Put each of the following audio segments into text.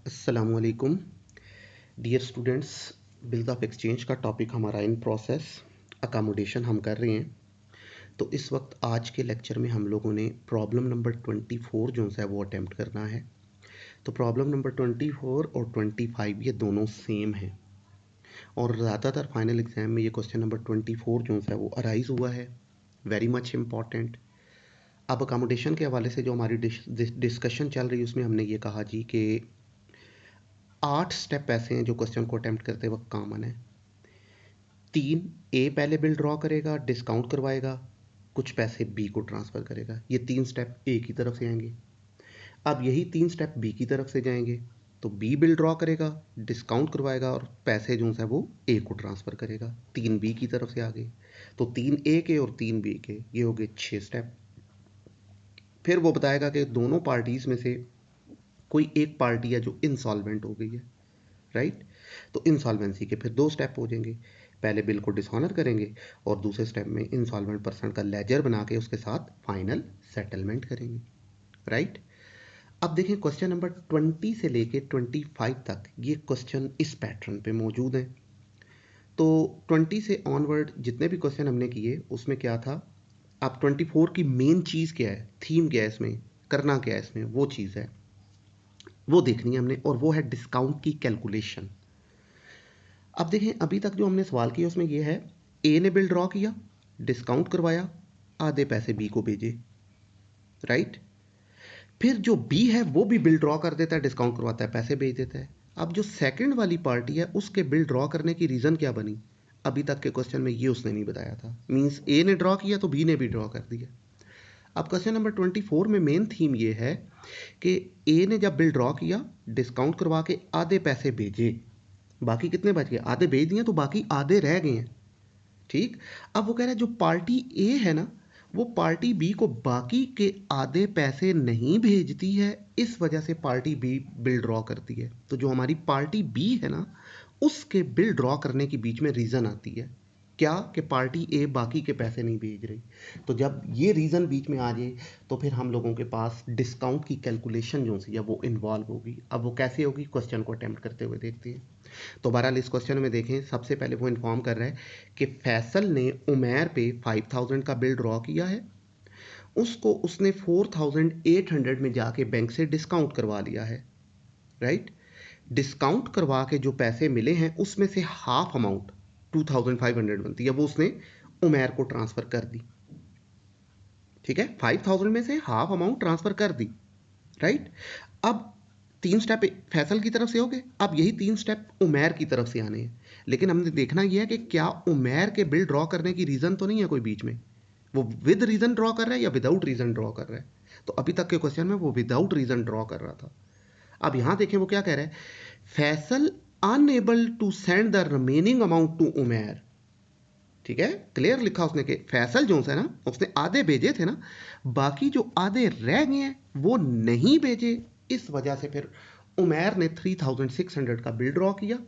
अस्सलामुअलैकुम dear students. Bills of exchange का topic हमारा इन प्रोसेस अकामोडेशन हम कर रहे हैं। तो इस वक्त आज के लेक्चर में हम लोगों ने प्रॉब्लम नंबर 24 जो है वो अटेम्प्ट करना है। तो प्रॉब्लम नंबर 24 और 25 ये दोनों सेम हैं और ज़्यादातर फाइनल एग्जाम में ये क्वेश्चन नंबर 24 जो है वो अराइज हुआ है, वेरी मच इम्पॉर्टेंट। अब अकामोडेशन के हवाले से जो हमारी डिस्कशन चल रही है उसमें हमने ये कहा जी कि 8 स्टेप ऐसे हैं जो क्वेश्चन को अटेम्प्ट करते वक्त कॉमन है। 3 ए पहले बिल ड्रॉ करेगा, डिस्काउंट करवाएगा, कुछ पैसे बी को ट्रांसफ़र करेगा। ये 3 स्टेप ए की तरफ से आएंगे। अब यही 3 स्टेप बी की तरफ से जाएंगे तो बी बिल ड्रॉ करेगा, डिस्काउंट करवाएगा और पैसे जो है वो ए को ट्रांसफ़र करेगा। 3 बी की तरफ से आ गए तो 3 ए के और 3 बी के, ये हो गए 6 स्टेप। फिर वो बताएगा कि दोनों पार्टीज़ में से कोई एक पार्टी है जो इंसॉल्वेंट हो गई है, राइट। तो इंसॉल्वेंसी के फिर 2 स्टेप हो जाएंगे। पहले बिल को डिसऑनर करेंगे और दूसरे स्टेप में इंसॉल्वेंट पर्सन का लेजर बना के उसके साथ फाइनल सेटलमेंट करेंगे, राइट। अब देखें क्वेश्चन नंबर 20 से लेके 25 तक ये क्वेश्चन इस पैटर्न पे मौजूद हैं। तो 20 से ऑनवर्ड जितने भी क्वेश्चन हमने किए उसमें क्या था, अब 24 की मेन चीज़ क्या है, थीम क्या है, इसमें करना क्या है, इसमें वो चीज़ है वो देखनी है हमने, और वो है डिस्काउंट की कैलकुलेशन। अब देखें अभी तक जो हमने सवाल किया उसमें ये है, ए ने बिल ड्रॉ किया, डिस्काउंट करवाया, आधे पैसे बी को भेजे, राइट। फिर जो बी है वो भी बिल ड्रॉ कर देता है, डिस्काउंट करवाता है, पैसे भेज देता है। अब जो सेकंड वाली पार्टी है उसके बिल ड्रॉ करने की रीज़न क्या बनी, अभी तक के क्वेश्चन में ये उसने नहीं बताया था। मींस ए ने ड्रॉ किया तो बी ने भी ड्रॉ कर दिया। अब क्वेश्चन नंबर 24 में मेन थीम ये है कि ए ने जब बिल ड्रॉ किया, डिस्काउंट करवा के आधे पैसे भेजे, बाकी कितने बच गए, आधे भेज दिए तो बाकी आधे रह गए हैं, ठीक। अब वो कह रहा है जो पार्टी ए है ना वो पार्टी बी को बाकी के आधे पैसे नहीं भेजती है, इस वजह से पार्टी बी बिल ड्रॉ करती है। तो जो हमारी पार्टी बी है ना उसके बिल ड्रॉ करने की बीच में रीज़न आती है क्या, कि पार्टी ए बाकी के पैसे नहीं भेज रही। तो जब ये रीज़न बीच में आ जाए तो फिर हम लोगों के पास डिस्काउंट की कैलकुलेशन जो सी है वो इन्वॉल्व होगी। अब वो कैसे होगी क्वेश्चन को अटेम्प्ट करते हुए देखते हैं। तो बहरहाल इस क्वेश्चन में देखें, सबसे पहले वो इन्फॉर्म कर रहा है कि फैसल ने उमैर पे 5000 का बिल ड्रॉ किया है, उसको उसने 4800 में जाके बैंक से डिस्काउंट करवा लिया है, राइट। डिस्काउंट करवा के जो पैसे मिले हैं उसमें से हाफ अमाउंट 2500 बनती है वो उसने उमैर को ट्रांसफ़र कर दी, ठीक है। 5000 में से हाफ अमाउंट ट्रांसफ़र कर दी, राइट। अब 3 स्टेप फैसल की तरफ से हो गए, अब यही 3 स्टेप उमैर की तरफ से आने हैं। लेकिन हमने देखना यह है कि क्या उमैर के बिल ड्रॉ करने की रीज़न तो नहीं है कोई बीच में, वो विद रीज़न ड्रॉ कर रहा है या विदाउट रीज़न ड्रॉ कर रहा है। तो अभी तक के क्वेश्चन में वो विदाउट रीज़न ड्रॉ कर रहा था। अब यहाँ देखें वो क्या कह रहा है, Faisal unable to send the remaining amount to Umair, ठीक है। क्लियर लिखा उसने कि फैसल जो है ना उसने आधे भेजे थे ना, बाकी जो आधे रह गए हैं वो नहीं भेजे, इस वजह से फिर उमैर ने 3600 का बिल ड्रॉ किया,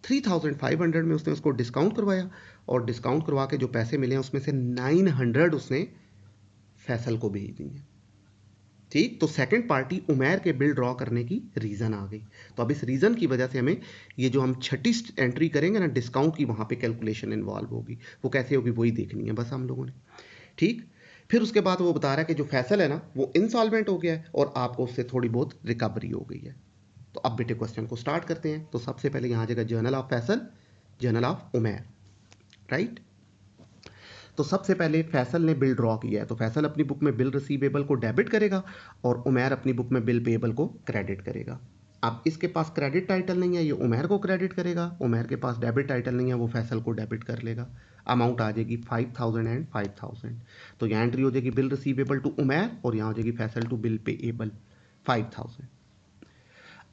3500 में उसने उसको डिस्काउंट करवाया और डिस्काउंट करवा के जो पैसे मिले हैं उसमें से 900 उसने फैसल को भेज दिए, ठीक। तो सेकंड पार्टी उमैर के बिल ड्रॉ करने की रीज़न आ गई। तो अब इस रीज़न की वजह से हमें ये जो हम छठी एंट्री करेंगे ना डिस्काउंट की, वहाँ पे कैलकुलेशन इन्वॉल्व होगी। वो कैसे होगी वही देखनी है बस हम लोगों ने, ठीक। फिर उसके बाद वो बता रहा है कि जो फैसल है ना वो इंसॉल्वेंट हो गया है और आपको उससे थोड़ी बहुत रिकवरी हो गई है। तो अब बेटे क्वेश्चन को स्टार्ट करते हैं। तो सबसे पहले यहाँ जगह journal of Faisal, journal of Umair, right. तो सबसे पहले फैसल ने बिल ड्रॉ किया है तो फैसल अपनी बुक में बिल रिसीवेबल को डेबिट करेगा और उमैर अपनी बुक में बिल पेएबल को क्रेडिट करेगा। अब इसके पास क्रेडिट टाइटल नहीं है, ये उमैर को क्रेडिट करेगा, उमैर के पास डेबिट टाइटल नहीं है, वो फैसल को डेबिट कर लेगा। अमाउंट आ जाएगी 5000 एंड 5000। तो यहाँ एंट्री हो जाएगी बिल रिसीवेबल टू उमैर और यहाँ हो जाएगी फैसल टू बिल पेएबल 5000।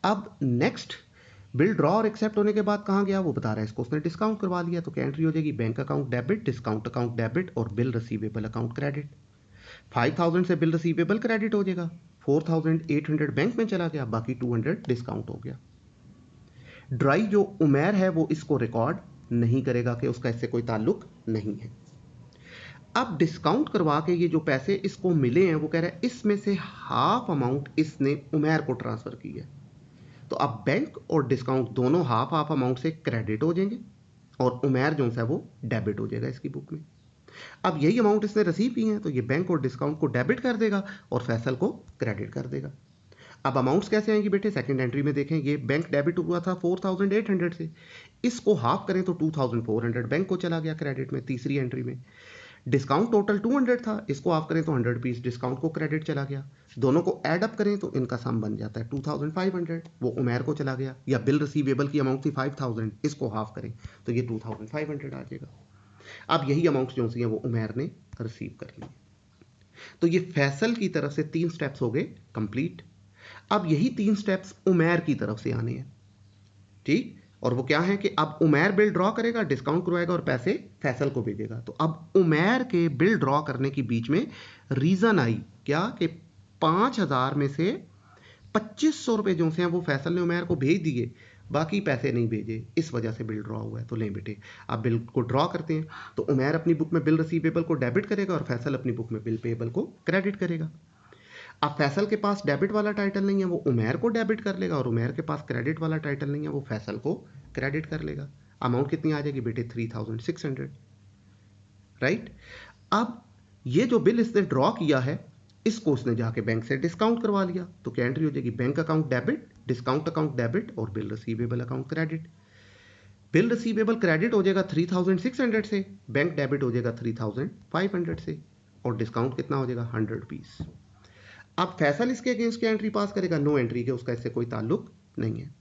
अब नेक्स्ट बिल ड्रॉ और एक्सेप्ट होने के बाद कहाँ गया वो बता रहा है, इसको उसने डिस्काउंट करवा लिया तो क्या एंट्री हो जाएगी bank account debit, discount account debit और बिल रिसीवेबल अकाउंट क्रेडिट। 5000 से बिल रिसीवेबल क्रेडिट हो जाएगा, 4800 बैंक में चला गया, बाकी 200 डिस्काउंट हो गया। ड्राई जो उमैर है वो इसको रिकॉर्ड नहीं करेगा कि उसका इससे कोई ताल्लुक नहीं है। अब डिस्काउंट करवा के ये जो पैसे इसको मिले हैं वो कह रहा है इसमें से हाफ अमाउंट इसने उमैर को ट्रांसफ़र की है। तो अब बैंक और डिस्काउंट दोनों हाफ हाफ अमाउंट से क्रेडिट हो जाएंगे और उमैर जो है वो डेबिट हो जाएगा इसकी बुक में। अब यही अमाउंट इसने रिसीव की है तो ये बैंक और डिस्काउंट को डेबिट कर देगा और फैसल को क्रेडिट कर देगा। अब अमाउंट्स कैसे आएंगी बेटे, सेकंड एंट्री में देखें, ये बैंक डेबिट हुआ था 4800 से, इसको हाफ करें तो 2400 बैंक को चला गया क्रेडिट में तीसरी एंट्री में। डिस्काउंट टोटल 200 था, इसको हाफ करें तो 100 पीस डिस्काउंट को क्रेडिट चला गया। दोनों को ऐड अप करें तो इनका सम बन जाता है 2500, वो उमैर को चला गया। या बिल रिसीवेबल की अमाउंट थी 5000, इसको हाफ करें तो ये 2500 आ जाएगा। अब यही अमाउंट जो सी है वो उमैर ने रिसीव कर ली। तो ये फैसल की तरफ से 3 स्टेप्स हो गए कंप्लीट। अब यही 3 स्टेप्स उमैर की तरफ से आने हैं, ठीक। और वो क्या है कि अब उमैर बिल ड्रॉ करेगा, डिस्काउंट करवाएगा और पैसे फैसल को भेजेगा। तो अब उमैर के बिल ड्रॉ करने के बीच में रीजन आई क्या कि 5000 में से 2500 रुपए जो से हैं वो फैसल ने उमैर को भेज दिए, बाकी पैसे नहीं भेजे, इस वजह से बिल ड्रॉ हुआ है। तो लें बेटे, आप बिल को ड्रॉ करते हैं तो उमैर अपनी बुक में बिल रिसीवेबल को डेबिट करेगा और फैसल अपनी बुक में बिल पेएबल को क्रेडिट करेगा। अब फैसल के पास डेबिट वाला टाइटल नहीं है, वो उमैर को डेबिट कर लेगा, और उमैर के पास क्रेडिट वाला टाइटल नहीं है, वो फैसल को क्रेडिट कर लेगा। अमाउंट कितनी आ जाएगी बेटे, 3600, राइट। अब ये जो बिल इसने ड्रॉ किया है इसको उसने जाके बैंक से डिस्काउंट करवा लिया, तो क्या एंट्री हो जाएगी, bank account debit, discount account debit और bill receivable account credit. Bill receivable credit हो जाएगा 3600 से, बैंक डेबिट हो जाएगा 3500 से, और डिस्काउंट कितना हो जाएगा, 100 पीस। अब फैसल इसके अगेंस्ट क्या एंट्री पास करेगा, नो एंट्री के, उसका इससे कोई ताल्लुक नहीं है।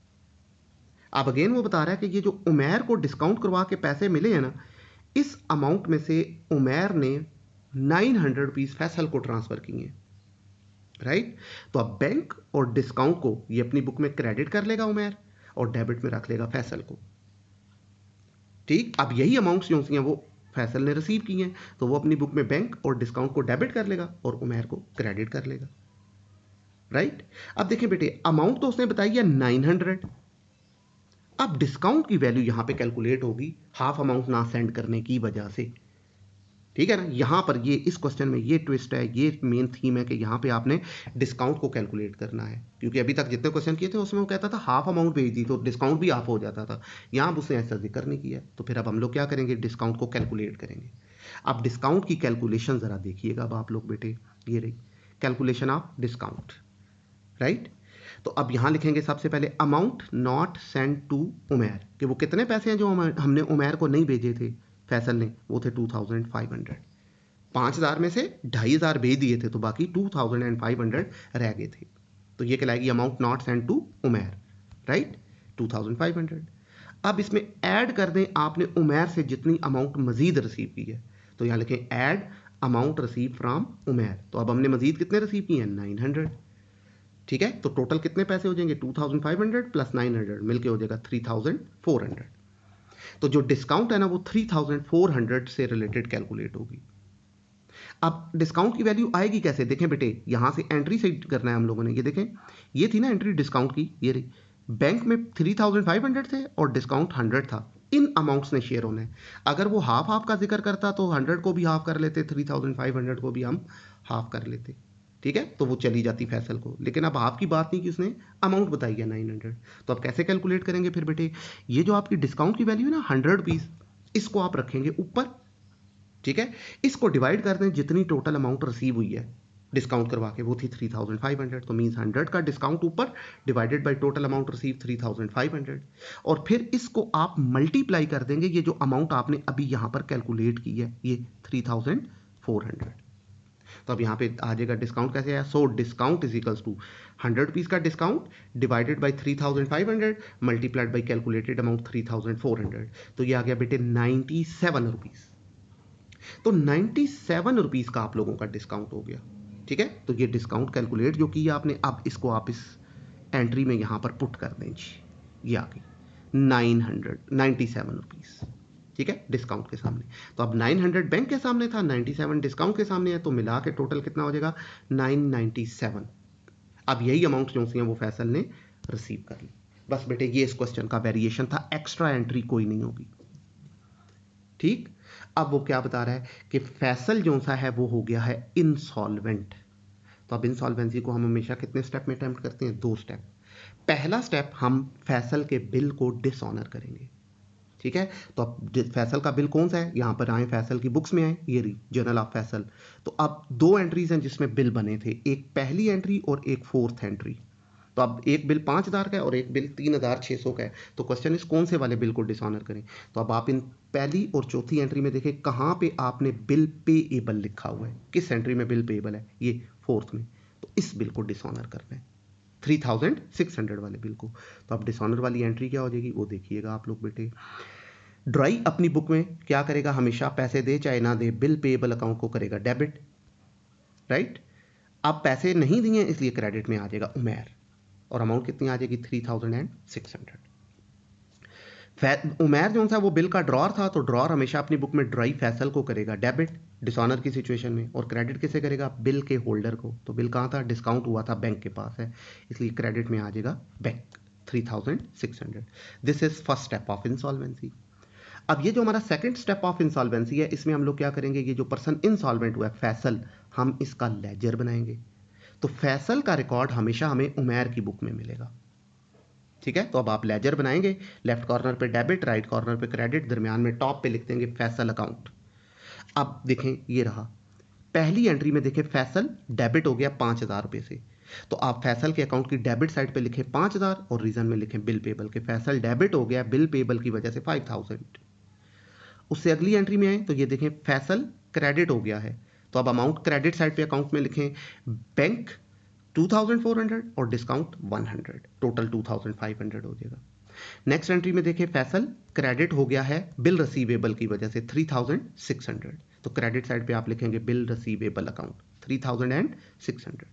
अब अगेन वो बता रहा है कि ये जो उमैर को डिस्काउंट करवा के पैसे मिले हैं ना, इस अमाउंट में से उमैर ने 900 पीस फैसल को ट्रांसफर किए हैं, राइट। तो अब बैंक और डिस्काउंट को ये अपनी बुक में क्रेडिट कर लेगा उमैर और डेबिट में रख लेगा फैसल को, ठीक। अब यही अमाउंट्स जो हैं वो फैसल ने रिसीव की हैं, तो वो अपनी बुक में बैंक और डिस्काउंट को डेबिट कर लेगा और उमैर को क्रेडिट कर लेगा, राइट। अब देखिए बेटे, अमाउंट तो उसने बताई है 900। अब डिस्काउंट की वैल्यू यहां पे कैलकुलेट होगी हाफ अमाउंट ना सेंड करने की वजह से, ठीक है ना। यहां पर ये इस क्वेश्चन में ये ट्विस्ट है, ये मेन थीम है कि यहां पे आपने डिस्काउंट को कैलकुलेट करना है, क्योंकि अभी तक जितने क्वेश्चन किए थे उसमें वो कहता था हाफ अमाउंट भेज दी तो डिस्काउंट भी हाफ हो जाता था। यहां उसने ऐसा जिक्र नहीं किया, तो फिर अब हम लोग क्या करेंगे, डिस्काउंट को कैलकुलेट करेंगे। अब डिस्काउंट की कैलकुलेशन जरा देखिएगा अब आप लोग बेटे, ये रही कैलकुलेशन ऑफ डिस्काउंट, राइट। तो अब यहां लिखेंगे सबसे पहले amount not send to Umair, कि वो कितने पैसे हैं जो हमने उमैर को नहीं भेजे थे फैसल ने, वो थे 2500। 5000 में से 2500 भेज दिए थे तो बाकी 2500 रह गए थे, तो ये कहलाएगी amount not send to Umair, right, 2500। अब इसमें ऐड कर दें आपने उमैर से जितनी अमाउंट मजीद रिसीव की है, तो यहां लिखें add amount receive from Umair. तो अब हमने मजीद कितने रिसीव किए हैं, 900, ठीक है। तो टोटल कितने पैसे हो जाएंगे, 2500 प्लस 900 मिलके हो जाएगा 3400। तो जो डिस्काउंट है ना वो 3400 से रिलेटेड कैलकुलेट होगी। अब डिस्काउंट की वैल्यू आएगी कैसे, देखें बेटे, यहां से एंट्री से करना है हम लोगों ने। ये देखें, ये थी ना एंट्री डिस्काउंट की, ये रही, बैंक में 3500 थे और डिस्काउंट 100 था, इन अमाउंट्स ने शेयर होना है। अगर वो हाफ हाफ का जिक्र करता तो 100 को भी हाफ कर लेते, 3500 को भी हम हाफ कर लेते, ठीक है, तो वो चली जाती फैसल को। लेकिन अब हाफ की बात नहीं की, उसने अमाउंट बताई है 900। तो अब कैसे कैलकुलेट करेंगे फिर बेटे, ये जो आपकी डिस्काउंट की वैल्यू है ना 100 पीस, इसको आप रखेंगे ऊपर, ठीक है। इसको डिवाइड कर दें जितनी टोटल अमाउंट रिसीव हुई है डिस्काउंट करवा के, वो थी 3500, तो मीन्स 100 का डिस्काउंट ऊपर divided by total amount receive 3500, और फिर इसको आप मल्टीप्लाई कर देंगे ये जो अमाउंट आपने अभी यहां पर कैलकुलेट की है, ये 3400। तो अब यहाँ पे आ जाएगा डिस्काउंट कैसे आया, so discount is equals to 100 piece का discount divided by 3500 multiplied by calculated amount 3400, तो ये आ गया बेटे 97 रुपीज। तो 97 रुपीज का आप लोगों का डिस्काउंट हो गया, ठीक है। तो ये डिस्काउंट कैलकुलेट जो किया आपने, अब इसको आप इस एंट्री में यहां पर पुट कर दें जी, ये आ गई 997 रुपीज, ठीक है, डिस्काउंट के सामने। तो अब 900 बैंक के सामने था, 97 डिस्काउंट के सामने है, तो मिला के टोटल कितना हो जाएगा 997। अब यही अमाउंट जो सी है वो फैसल ने रिसीव कर ली। बस बेटे ये इस क्वेश्चन का वेरिएशन था, एक्स्ट्रा एंट्री कोई नहीं होगी, ठीक। अब वो क्या बता रहा है कि फैसल जो सा है वो हो गया है इंसॉल्वेंट। तो अब इंसॉल्वेंसी को हम हमेशा कितने स्टेप में अटेम्प्ट करते हैं, 2 स्टेप। पहला स्टेप हम फैसल के बिल को डिसऑनर करेंगे, ठीक है। तो अब फैसल का बिल कौन सा है, यहाँ पर आए फैसल की बुक्स में आए, ये रही जर्नल ऑफ फैसल। तो अब 2 एंट्रीज हैं जिसमें बिल बने थे, एक पहली एंट्री और एक 4th एंट्री। तो अब एक बिल 5000 का है और एक बिल 3600 का है। तो क्वेश्चन इस कौन से वाले बिल को डिसऑनर करें। तो अब आप इन पहली और चौथी एंट्री में देखें कहाँ पे आपने बिल पेएबल लिखा हुआ है, किस एंट्री में बिल पेएबल है, ये 4th में। तो इस बिल को डिसऑनर करना है, 3600 वाले बिल को। तो अब डिसऑनर वाली एंट्री क्या हो जाएगी वो देखिएगा आप लोग बेटे। ड्राई अपनी बुक में क्या करेगा, हमेशा पैसे दे चाहे ना दे बिल पेएबल अकाउंट को करेगा डेबिट, राइट। अब पैसे नहीं दिए इसलिए क्रेडिट में आ जाएगा उमेर, और अमाउंट कितनी आ जाएगी 3600। उमेर जो सा वो बिल का ड्रॉर था, तो ड्रॉर हमेशा अपनी बुक में ड्राई फैसल को करेगा डेबिट डिसऑनर की सिचुएशन में, और क्रेडिट किसे करेगा, बिल के होल्डर को। तो बिल कहाँ था, डिस्काउंट हुआ था बैंक के पास है, इसलिए क्रेडिट में आ जाएगा bank 3600। This is first step of insolvency. अब ये जो हमारा सेकंड स्टेप ऑफ इंसॉल्वेंसी है, इसमें हम लोग क्या करेंगे, ये जो पर्सन इंसॉल्वेंट हुआ है फैसल, हम इसका लेजर बनाएंगे। तो फैसल का रिकॉर्ड हमेशा हमें उमेर की बुक में मिलेगा, ठीक है। तो अब आप लेजर बनाएंगे, लेफ्ट कॉर्नर पे डेबिट, राइट कॉर्नर पे क्रेडिट, दरमियान में टॉप पे लिख देंगे फैसल अकाउंट। अब देखें ये रहा पहली एंट्री में, देखें फैसल डेबिट हो गया 5000 रुपये से। तो आप फैसल के अकाउंट की डेबिट साइड पे लिखें 5000 और रीजन में लिखें बिल पेबल के फैसल डेबिट हो गया बिल पेबल की वजह से 5000। उससे अगली एंट्री में आए तो ये देखें फैसल क्रेडिट हो गया है, तो अब अमाउंट क्रेडिट साइड पे अकाउंट में लिखें बैंक 2400 और डिस्काउंट 100, टोटल 2500 हो जाएगा। नेक्स्ट एंट्री में देखिए फैसल क्रेडिट हो गया है बिल रिसीवेबल की वजह से 3600, तो क्रेडिट साइड पे आप लिखेंगे बिल रिसीवेबल अकाउंट 3600।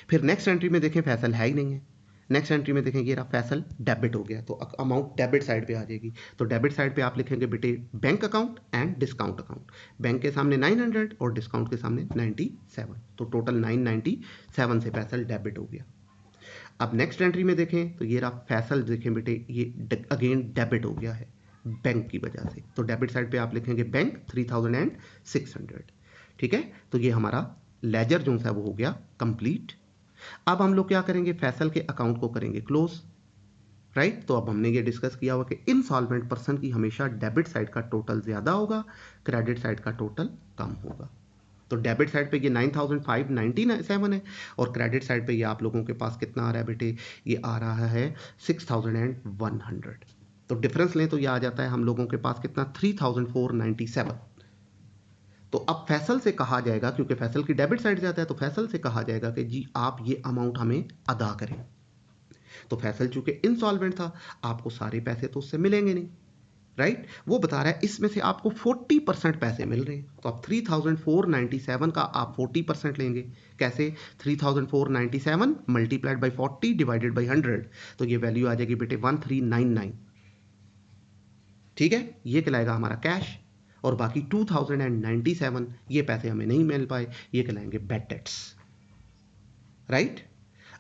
फिर नेक्स्ट एंट्री में देखें फैसल है ही नहीं है, नेक्स्ट एंट्री में देखें ये रहा फैसल डेबिट हो गया, तो अमाउंट डेबिट साइड पे आ जाएगी। तो डेबिट साइड पे आप लिखेंगे बेटे bank account and discount account, bank के सामने 900 और डिस्काउंट के सामने 97, तो टोटल 997 से फैसल डेबिट हो गया। अब नेक्स्ट एंट्री में देखें तो ये रहा फैसल, देखें बेटे ये अगेन डेबिट हो गया है बैंक की वजह से, तो डेबिट साइड पे आप लिखेंगे बैंक 3600, ठीक है। तो ये हमारा लेजर जो है वो हो गया कंप्लीट। अब हम लोग क्या करेंगे, फैसल के अकाउंट को करेंगे क्लोज, राइट। तो अब हमने ये डिस्कस किया हुआ कि इनसॉल्वेंट पर्सन की हमेशा डेबिट साइड का टोटल ज्यादा होगा, क्रेडिट साइड का टोटल कम होगा। तो डेबिट साइड पे ये 9597 है और क्रेडिट साइड पे ये आप लोगों के पास कितना आ रहा है बेटे, ये आ रहा है 6100। तो डिफरेंस लें तो ये आ जाता है हम लोगों के पास कितना 3497। तो अब फैसल से कहा जाएगा, क्योंकि फैसल की डेबिट साइड जाता है, तो फैसल से कहा जाएगा कि जी आप ये अमाउंट हमें अदा करें। तो फैसल चूंकि इंसॉल्वेंट था, आपको सारे पैसे तो उससे मिलेंगे नहीं, राइट। वो बता रहा है इसमें से आपको 40% पैसे मिल रहे हैं, तो आप 3497 का आप 40% लेंगे। कैसे, 3497 मल्टीप्लाइड बाई 40 डिवाइडेड बाई 100, तो ये वैल्यू आ जाएगी बेटे 1399, ठीक है। ये कहलाएगा हमारा कैश, और बाकी 2097 ये पैसे हमें नहीं मिल पाए, ये कहलाएंगे बैड डेट्स, राइट।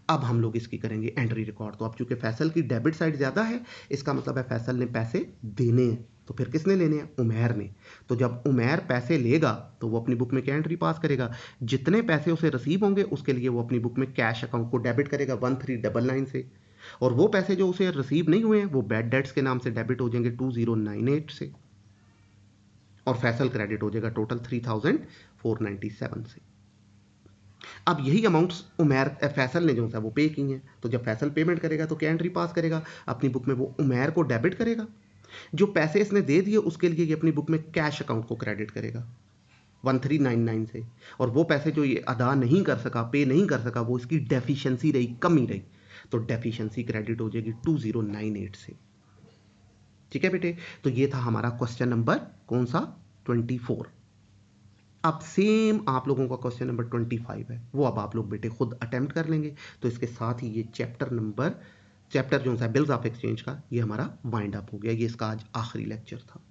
अब हम लोग इसकी करेंगे एंट्री रिकॉर्ड। तो अब चूंकि फैसल की डेबिट साइड ज्यादा है, इसका मतलब है फैसल ने पैसे देने हैं, तो फिर किसने लेने हैं, उमेर ने। तो जब उमेर पैसे लेगा तो वो अपनी बुक में क्या एंट्री पास करेगा, जितने पैसे उसे रिसीव होंगे उसके लिए वो अपनी बुक में कैश अकाउंट को डेबिट करेगा 1399 से, और वो पैसे जो उसे रिसीव नहीं हुए हैं वो बैड डेट्स के नाम से डेबिट हो जाएंगे 2098 से, और फैसल क्रेडिट हो जाएगा टोटल 3497 से। अब यही अमाउंट्स उमेर फैसल ने जो है वो पे की हैं, तो जब फैसल पेमेंट करेगा तो क्या एंट्री पास करेगा, अपनी बुक में वो उमेर को डेबिट करेगा, जो पैसे इसने दे दिए उसके लिए ये अपनी बुक में कैश अकाउंट को क्रेडिट करेगा 1399 से, और वो पैसे जो ये अदा नहीं कर सका, पे नहीं कर सका, वो इसकी डेफिशिएंसी रही, कमी रही, तो डेफिशिएंसी क्रेडिट हो जाएगी 2098 से, ठीक है बेटे। तो ये था हमारा क्वेश्चन नंबर कौन सा 24। अब सेम आप लोगों का क्वेश्चन नंबर 25 है, वो अब आप लोग बेटे खुद अटेम्प्ट कर लेंगे। तो इसके साथ ही ये चैप्टर जो है बिल्स ऑफ एक्सचेंज का, ये हमारा वाइंड अप हो गया। ये इसका आज आखिरी लेक्चर था।